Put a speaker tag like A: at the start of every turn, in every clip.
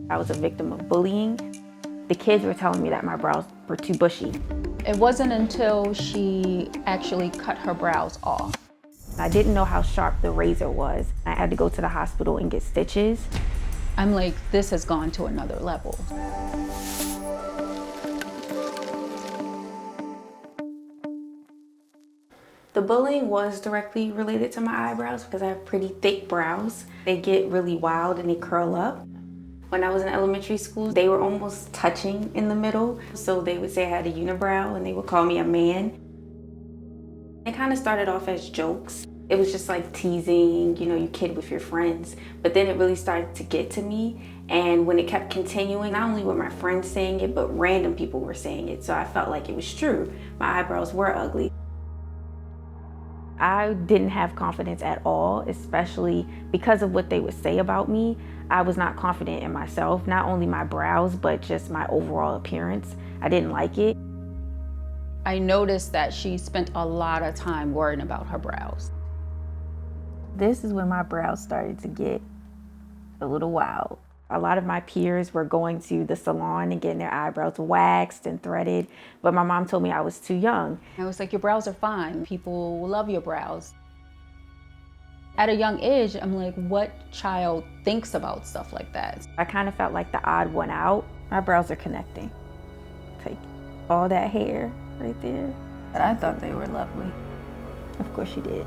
A: I was a victim of bullying. The kids were telling me that my brows were too bushy.
B: It wasn't until she actually cut her brows off.
A: I didn't know how sharp the razor was. I had to go to the hospital and get stitches.
B: I'm like, this has gone to another level.
A: The bullying was directly related to my eyebrows because I have pretty thick brows. They get really wild and they curl up. When I was in elementary school, they were almost touching in the middle. So they would say I had a unibrow and they would call me a man. It kind of started off as jokes. It was just like teasing, you kid with your friends. But then it really started to get to me. And when it kept continuing, not only were my friends saying it, but random people were saying it. So I felt like it was true. My eyebrows were ugly. I didn't have confidence at all, especially because of what they would say about me. I was not confident in myself, not only my brows, but just my overall appearance. I didn't like it.
B: I noticed that she spent a lot of time worrying about her brows.
A: This is when my brows started to get a little wild. A lot of my peers were going to the salon and getting their eyebrows waxed and threaded, but my mom told me I was too young.
B: I was like, your brows are fine. People love your brows. At a young age, I'm like, what child thinks about stuff like that?
A: I kind of felt like the odd one out. My brows are connecting. Take all that hair right there.
B: But I thought they were lovely.
A: Of course you did.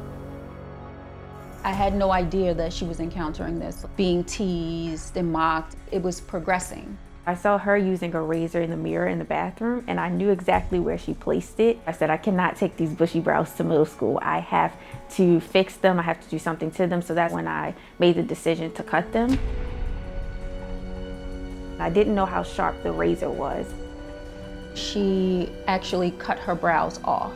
B: I had no idea that she was encountering this, being teased and mocked. It was progressing.
A: I saw her using a razor in the mirror in the bathroom, and I knew exactly where she placed it. I said, I cannot take these bushy brows to middle school. I have to fix them. I have to do something to them. So that's when I made the decision to cut them. I didn't know how sharp the razor was.
B: She actually cut her brows off.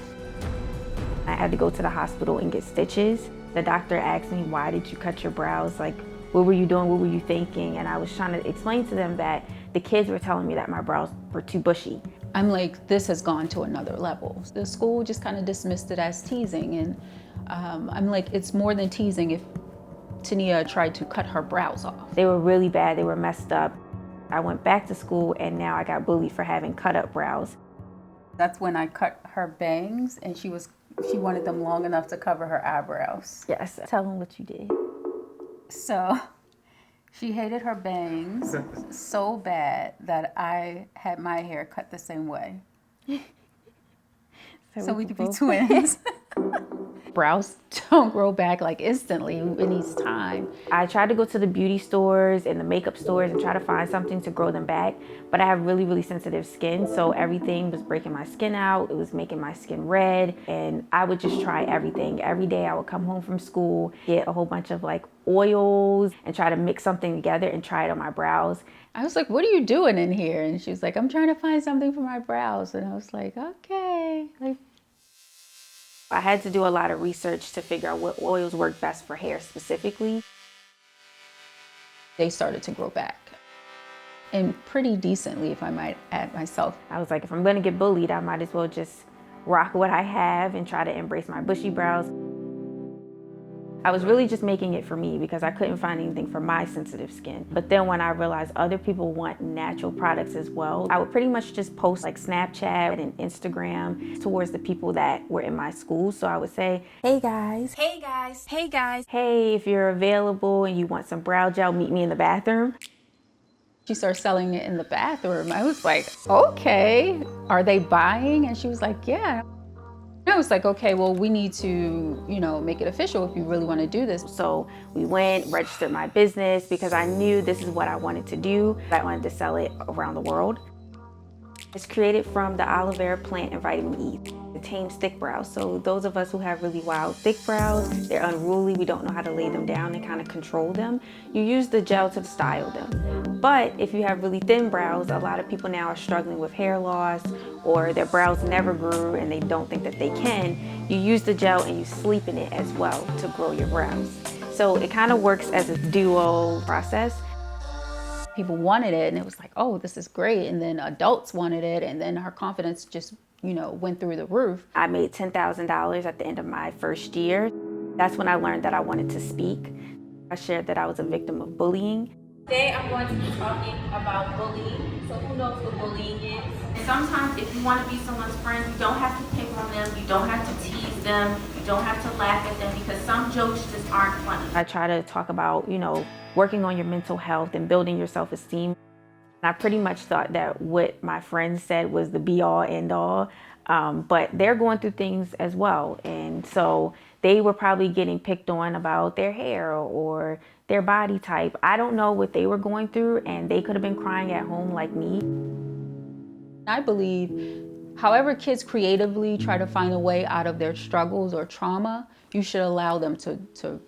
A: I had to go to the hospital and get stitches. The doctor asked me, why did you cut your brows? Like, what were you doing? What were you thinking? And I was trying to explain to them that the kids were telling me that my brows were too bushy.
B: I'm like, this has gone to another level. The school just kind of dismissed it as teasing. And I'm like, it's more than teasing if Tania tried to cut her brows off.
A: They were really bad. They were messed up. I went back to school and now I got bullied for having cut up brows.
B: That's when I cut her bangs and she wanted them long enough to cover her eyebrows.
A: Yes, tell them what you did.
B: So she hated her bangs so bad that I had my hair cut the same way. So we could be twins. Brows don't grow back like instantly. It needs time.
A: I tried to go to the beauty stores and the makeup stores and try to find something to grow them back, but I have really, really sensitive skin, so everything was breaking my skin out. It was making my skin red, and I would just try everything. Every day I would come home from school, get a whole bunch of like oils and try to mix something together and try it on my brows.
B: I was like, what are you doing in here? And she was like, I'm trying to find something for my brows. And I was like, okay.
A: I had to do a lot of research to figure out what oils work best for hair specifically.
B: They started to grow back, and pretty decently, if I might add myself.
A: I was like, if I'm gonna get bullied, I might as well just rock what I have and try to embrace my bushy brows. I was really just making it for me because I couldn't find anything for my sensitive skin. But then when I realized other people want natural products as well, I would pretty much just post like Snapchat and Instagram towards the people that were in my school. So I would say, hey guys,
C: hey guys, hey guys,
A: hey, if you're available and you want some brow gel, meet me in the bathroom.
B: She started selling it in the bathroom. I was like, okay, are they buying? And she was like, yeah. I was like, okay, well, we need to, make it official if you really want to do this.
A: So we went, registered my business because I knew this is what I wanted to do. I wanted to sell it around the world. It's created from the aloe vera plant and vitamin E. It tames thick brows. So those of us who have really wild, thick brows, they're unruly, we don't know how to lay them down and kind of control them. You use the gel to style them. But if you have really thin brows, a lot of people now are struggling with hair loss or their brows never grew and they don't think that they can. You use the gel and you sleep in it as well to grow your brows. So it kind of works as a duo process.
B: People wanted it and it was like, oh, this is great. And then adults wanted it and then her confidence just, went through the roof.
A: I made $10,000 at the end of my first year. That's when I learned that I wanted to speak. I shared that I was a victim of bullying. Today I'm going to be talking about bullying. So who knows what bullying is? And sometimes if you want to be someone's friend, you don't have to pick on them, you don't have to tease them, you don't have to laugh at them because some jokes just aren't funny. I try to talk about, working on your mental health and building your self-esteem. I pretty much thought that what my friends said was the be-all, end-all, but they're going through things as well. And so they were probably getting picked on about their hair or their body type. I don't know what they were going through, and they could have been crying at home like me.
B: I believe however kids creatively try to find a way out of their struggles or trauma, you should allow them to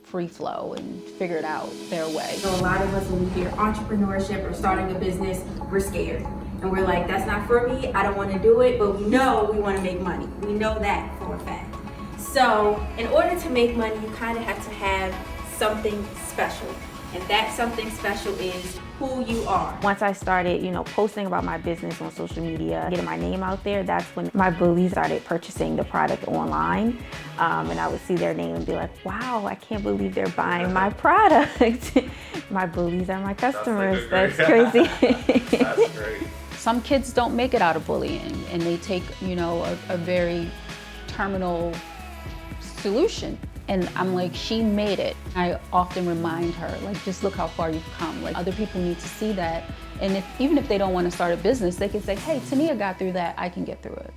B: free flow and figure it out their way.
A: So a lot of us, when we hear entrepreneurship or starting a business, we're scared. And we're like, that's not for me, I don't want to do it, but we know we want to make money. We know that for a fact. So in order to make money, you kind of have to have something special. And that something special is who you are. Once I started, posting about my business on social media, getting my name out there, that's when my bullies started purchasing the product online. And I would see their name and be like, wow, I can't believe they're buying my product. My bullies are my customers. That's crazy.
C: That's great.
B: Some kids don't make it out of bullying, and they take, a very terminal solution. And I'm like, she made it. I often remind her, like, just look how far you've come. Like, other people need to see that. And even if they don't want to start a business, they can say, hey, Tania got through that, I can get through it.